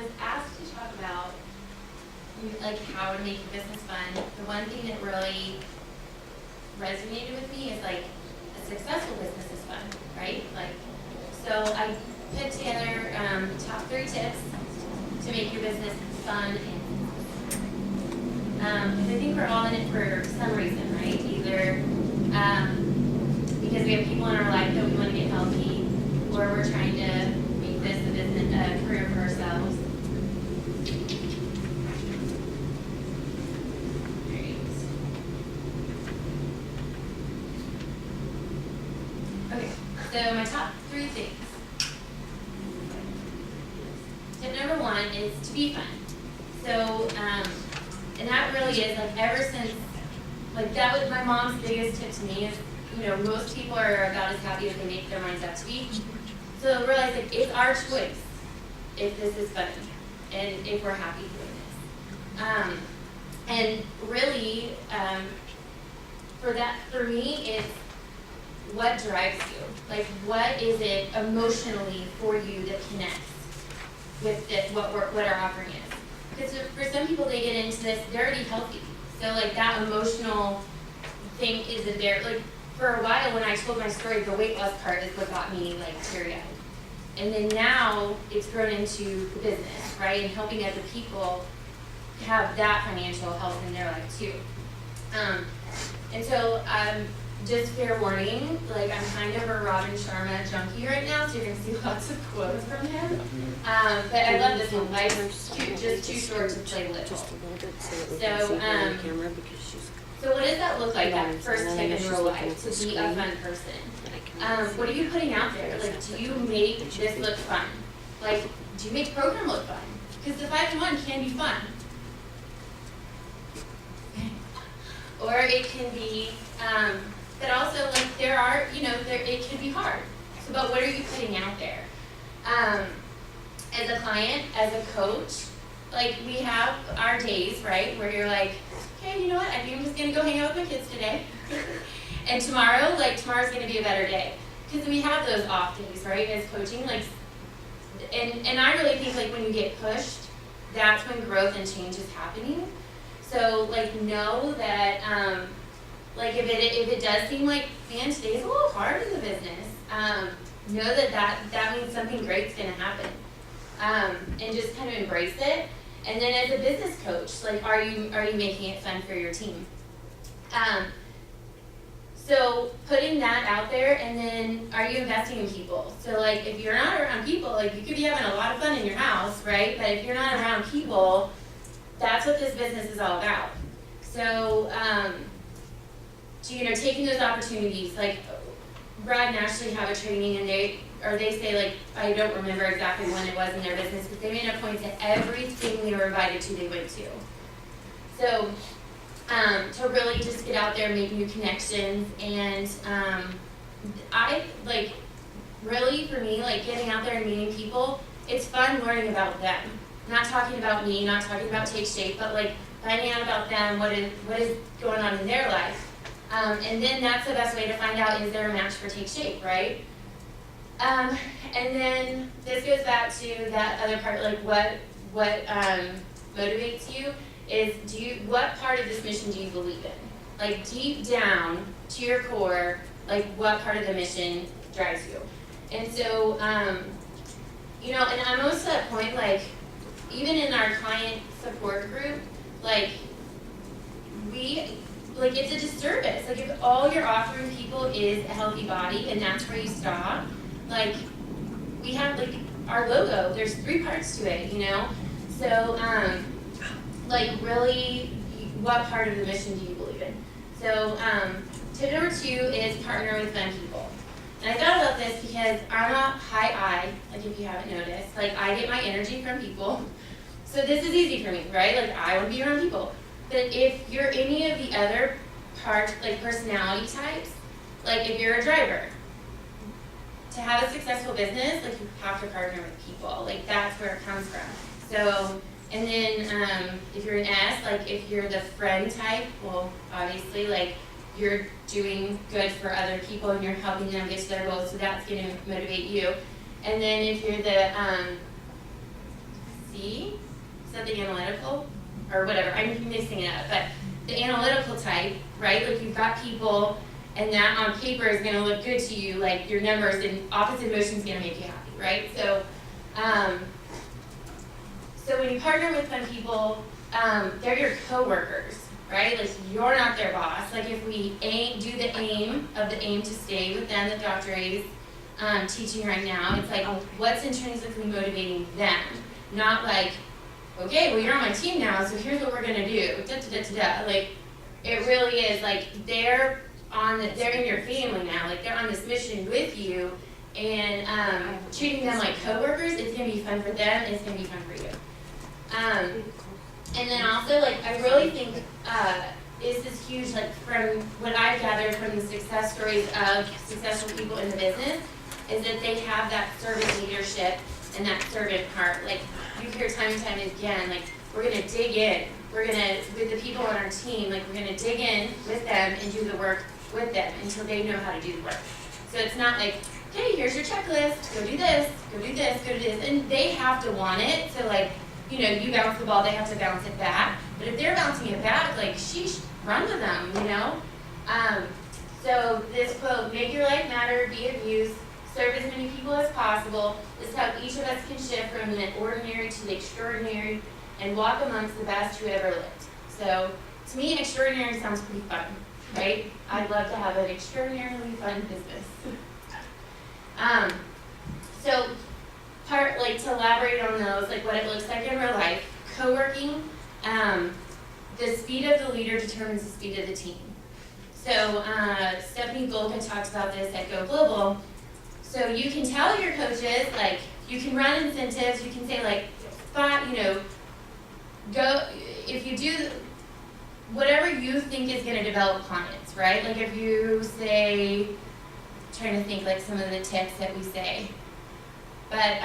was asked to talk about like how to make your business fun, the one thing that really resonated with me is like a successful business is fun, right? Like, so I put together top 3 tips to make your business fun and because I think we're all in it for some reason, right? Either because we have people in our life that we want to get healthy, or we're trying to make this a business, a career for ourselves. Great. Okay, so my top 3 things. Tip number 1 is to be fun. So, and that really is like ever since, like that was my mom's biggest tip to me is, you know, most people are about as happy as they make their minds up to be. So realize like it's our choice if this is fun and if we're happy doing this. And really, for me, it's what drives you. Like what is it emotionally for you that connects with this, what our offering is. Because for some people, they get into this, they're already healthy. So like that emotional thing isn't there. Like for a while when I told my story, the weight loss part is what got me like teary-eyed. And then now it's grown into the business, right? And helping other people have that financial health in their life too. And so just fair warning, like I'm kind of a Robin Sharma junkie right now, so you're gonna see lots of quotes from him. But I love this one. Life's just too short to play little. So what does that look like? That first tip in real life to be a fun person. What are you putting out there? Like, do you make this look fun? Like, do you make program look fun? Because the 5-in-1 can be fun, or it can be. But also, like, there are, you know, it can be hard. So, but what are you putting out there? As a client, as a coach, like, we have our days, right, where you're like, okay, you know what, I think I'm just going to go hang out with my kids today. And tomorrow's going to be a better day. Because we have those off days, right, as coaching, like, and I really think, like, when you get pushed, that's when growth and change is happening. So, like, know that, like if it does seem like, man, today's a little hard in the business, know that means something great's gonna happen. And just kind of embrace it. And then as a business coach, like are you making it fun for your team? So putting that out there, and then are you investing in people? So like if you're not around people, like you could be having a lot of fun in your house, right? But if you're not around people, that's what this business is all about. So, you know, taking those opportunities, like Brad and Ashley have a training, and they say, like, I don't remember exactly when it was in their business, but they made a point that everything they were invited to, they went to. So, to really just get out there, make new connections, and I, like, really, for me, like, getting out there and meeting people, it's fun learning about them. Not talking about me, not talking about Take Shape, but, like, finding out about them, what is going on in their life. And then that's the best way to find out, is there a match for Take Shape, right? And then this goes back to that other part, like what motivates you is, what part of this mission do you believe in? Like deep down to your core, like what part of the mission drives you? And so, you know, and I'm almost to that point, like even in our client support group, like it's a disservice. Like if all you're offering people is a healthy body and that's where you stop, like we have like our logo, there's 3 parts to it, you know? So like really, what part of the mission do you believe in? So tip number 2 is partner with fun people. And I thought about this because I'm a high I, like if you haven't noticed, like I get my energy from people. So this is easy for me, right? Like I want to be around people. But if you're any of the other parts, like personality types, like if you're a driver, to have a successful business, like you have to partner with people. Like that's where it comes from. So, and then if you're an S, like if you're the friend type, well, obviously, like you're doing good for other people and you're helping them get to their goals, so that's going to motivate you. And then if you're the C, is that the analytical? Or whatever, I'm mixing it up, but the analytical type, right? Like you've got people, and that on paper is gonna look good to you, like your numbers, and opposite motion is gonna make you happy, right? So when you partner with some people, they're your coworkers, right? Like you're not their boss. Like if we do the aim to stay with them that Dr. A is teaching right now, it's like what's intrinsically motivating them, not like, okay, well you're on my team now, so here's what we're gonna do. Da, da, da, da, da. Like it really is like they're in your family now. Like they're on this mission with you, and treating them like coworkers. It's gonna be fun for them. It's gonna be fun for you. And then also, like, I really think is this huge, like, from what I've gathered from the success stories of successful people in the business, is that they have that servant leadership and that servant heart. Like, you hear time and time again, like, we're gonna dig in. We're gonna, with the people on our team, like, we're gonna dig in with them and do the work with them until they know how to do the work. So it's not like, okay, here's your checklist, go do this, go do this, go do this, and they have to want it, so like, you know, you bounce the ball, they have to bounce it back. But if they're bouncing it back, like, sheesh, run with them, you know? So this quote, make your life matter, be of use, serve as many people as possible. This is how each of us can shift from the ordinary to the extraordinary and walk amongst the best who ever lived. So to me, extraordinary sounds pretty fun, right? I'd love to have an extraordinarily fun business. So to elaborate on those, like what it looks like in real life, co-working, the speed of the leader determines the speed of the team. So Stephanie Golka talked about this at Go Global. So you can tell your coaches, like, you can run incentives, you can say like, go, if you do whatever you think is gonna develop clients, right? Like if you say, trying to think like some of the tips that we say, but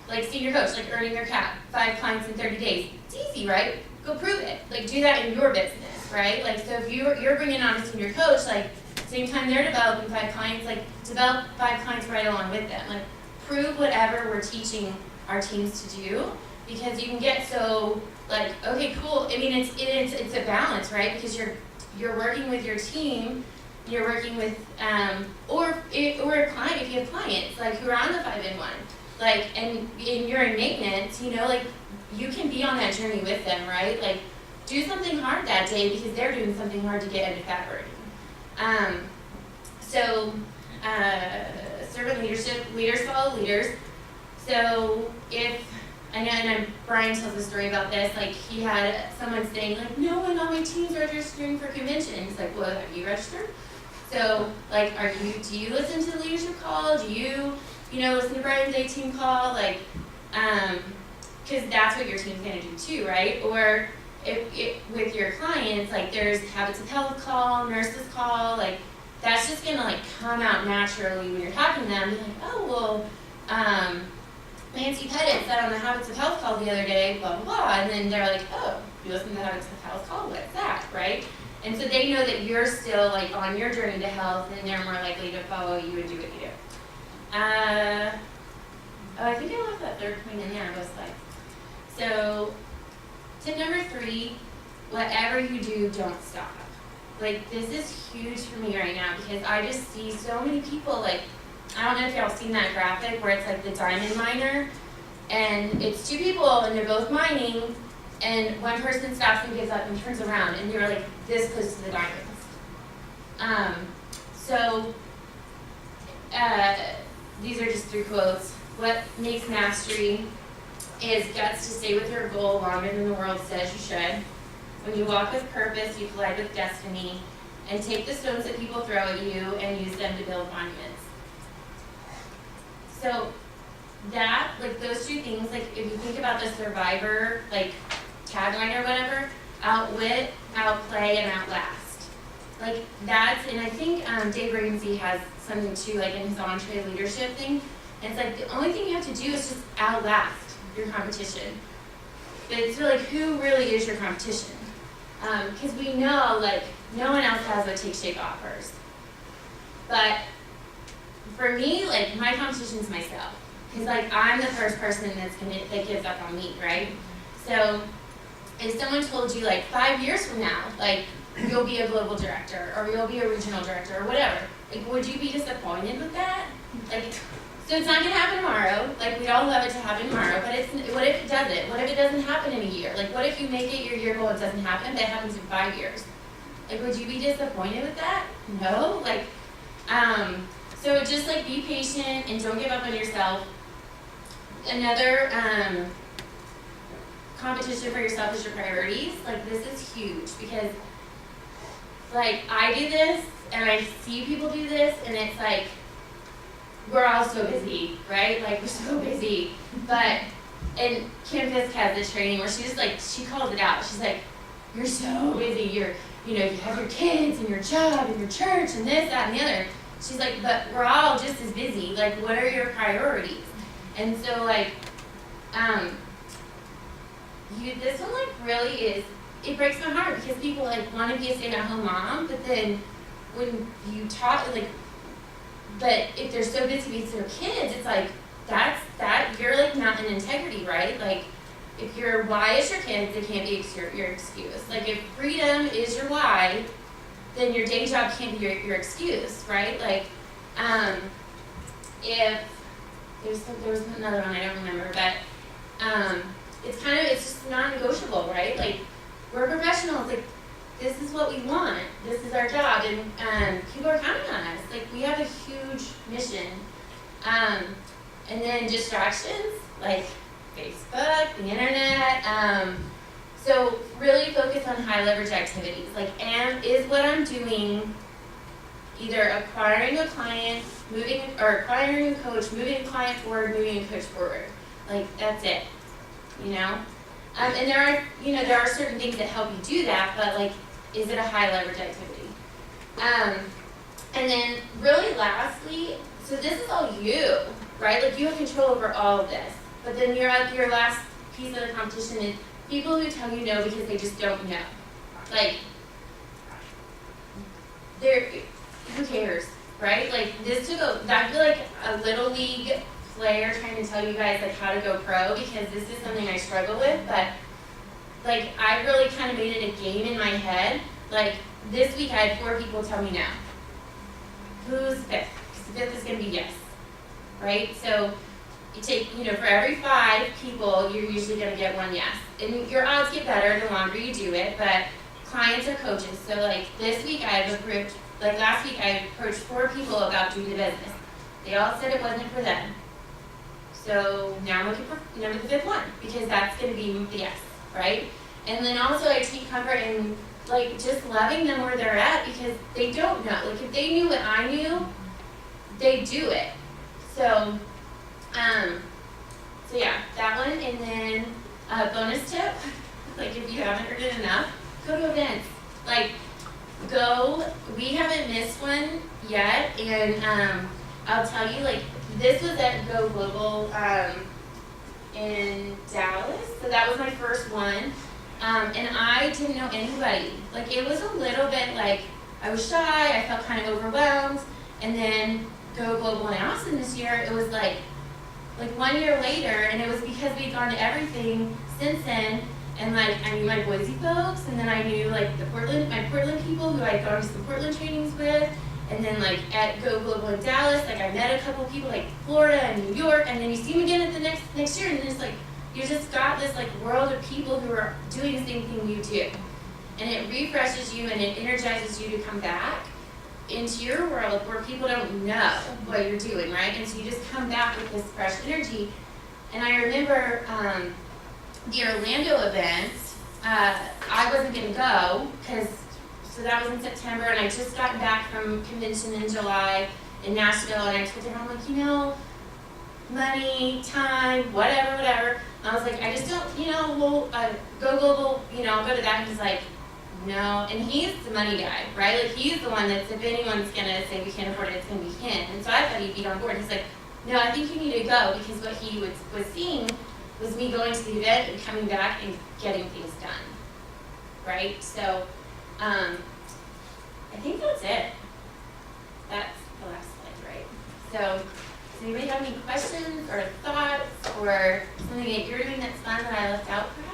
like senior coach, like earning your cap, 5 clients in 30 days. It's easy, right? Go prove it. Like do that in your business, right? Like so if you're bringing on a senior coach, like same time they're developing 5 clients, like develop 5 clients right along with them. Like prove whatever we're teaching our teams to do, because you can get so like, okay, cool. I mean, it's a balance, right? Because you're working with your team. You're working with, or a client, if you have clients, like, who are on the 5-in-1, like, and you're in maintenance, you know, like, you can be on that journey with them, right? Like, do something hard that day because they're doing something hard to get into fat burning. Servant leadership, leaders follow leaders. So Brian tells a story about this, like, he had someone saying, like, no one on my team's registering for convention. He's like, well, have you registered? So, like, do you listen to the leadership call? Do you listen to Brian's A-team call? Like, because that's what your team's gonna do too, right? Or if with your clients, like, there's habits of health call, nurses call, like, that's just gonna, like, come out naturally when you're talking to them. You're like, oh, well, Nancy Pettit said on the habits of health call the other day, blah, blah, blah, and then they're like, oh, you listen to the habits of health call? What's that, right? And so they know that you're still like on your journey to health, and they're more likely to follow you and do what you do. I think I left that third point in there on both sides. So tip number 3, whatever you do, don't stop. Like this is huge for me right now because I just see so many people, like, I don't know if y'all seen that graphic where it's like the diamond miner, and it's 2 people and they're both mining, and one person stops and gives up and turns around, and you're like this close to the diamonds. These are just 3 quotes. What makes mastery is guts to stay with your goal longer than the world says you should. When you walk with purpose, you collide with destiny, and take the stones that people throw at you and use them to build monuments. So that, like those 2 things, like if you think about the Survivor, like tagline or whatever, outwit, outplay, and outlast. Like that's, and I think Dave Ramsey has something too, like in his entree leadership thing. And it's like the only thing you have to do is just outlast your competition. But it's really, who really is your competition? Because we know, like, no one else has what Take Shape offers. But for me, like, my competition is myself. Because like I'm the first person that gives up on me, right? So if someone told you like 5 years from now, like you'll be a global director or you'll be a regional director or whatever, like would you be disappointed with that? Like, so it's not gonna happen tomorrow. Like we'd all love it to happen tomorrow, but what if it doesn't? What if it doesn't happen in a year? Like what if you make it your year goal, it doesn't happen, but it happens in 5 years? Like would you be disappointed with that? No. Like, so just like be patient and don't give up on yourself. Another competition for yourself is your priorities. Like this is huge because like I do this and I see people do this and it's like we're all so busy, right? Like we're so busy. But and Kim Fisk has this training where she just like she calls it out. She's like, you're so busy, you have your kids and your job and your church and this, that, and the other. She's like, but we're all just as busy. Like what are your priorities? And so like this one like really is, it breaks my heart because people like want to be a stay-at-home mom, but then when you talk like, but if they're so busy with their kids, it's like that you're like not in integrity, right? Like if your why is your kids, it can't be your excuse. Like if freedom is your why, then your day job can't be your excuse, right? Like if there was another one I don't remember, but it's just non-negotiable, right? Like we're professionals, like this is what we want, this is our job, and people are counting on us. Like we have a huge mission. And then distractions like Facebook, the internet. So really focus on high leverage activities. Like is what I'm doing either acquiring a client, acquiring a coach, moving a client forward, moving a coach forward. Like that's it, And there are certain things that help you do that, but like, is it a high leverage activity? And then really lastly, so this is all you, right? Like you have control over all of this. But then your last piece of the competition is people who tell you no because they just don't know. Like, who cares, right? Like I feel like a little league player trying to tell you guys like how to go pro because this is something I struggle with, but like I really kind of made it a game in my head. Like this week I had 4 people tell me no. Who's 5th? Because 5th is going to be yes, right? So you take, for every 5 people, you're usually going to get 1 yes. And your odds get better the longer you do it, but clients are coaches. So like this week last week I approached 4 people about doing the business. They all said it wasn't for them. So now I'm looking for the 5th one because that's going to be the yes, right? And then also I take comfort in like just loving them where they're at because they don't know. Like if they knew what I knew, they do it. So yeah, that one. And then bonus tip, like if you haven't heard it enough, go to events. Like we haven't missed one yet, and I'll tell you, like this was at Go Global in Dallas, so that was my first one, and I didn't know anybody. Like it was a little bit like I was shy, I felt kind of overwhelmed, and then Go Global in Austin this year, it was like 1 year later, and it was because we'd gone to everything since then. And like I knew my Boise folks, and then I knew like my Portland people who I'd gone to some Portland trainings with, and then like at Go Global in Dallas, like I met a couple people like Florida and New York, and then you see them again at the next year, and it's like you just got this like world of people who are doing the same thing you do, and it refreshes you and it energizes you to come back into your world where people don't know what you're doing, right? And so you just come back with this fresh energy. And I remember the Orlando event, I wasn't going to go so that was in September, and I just gotten back from convention in July in Nashville, and I told her, I'm like, money, time, whatever. And I was like, I just don't, we'll Go Global, I'll go to that. And he's like, no, and he's the money guy, right? Like he's the one that's, if anyone's going to say we can't afford it, it's going to be him. And so I thought he'd be on board. He's like, no, I think you need to go, because what he was seeing was me going to the event and coming back and getting things done, right? So I think that's it. That's the last slide, right? So Does anybody have any questions or thoughts or something that you're doing that's fun that I left out perhaps?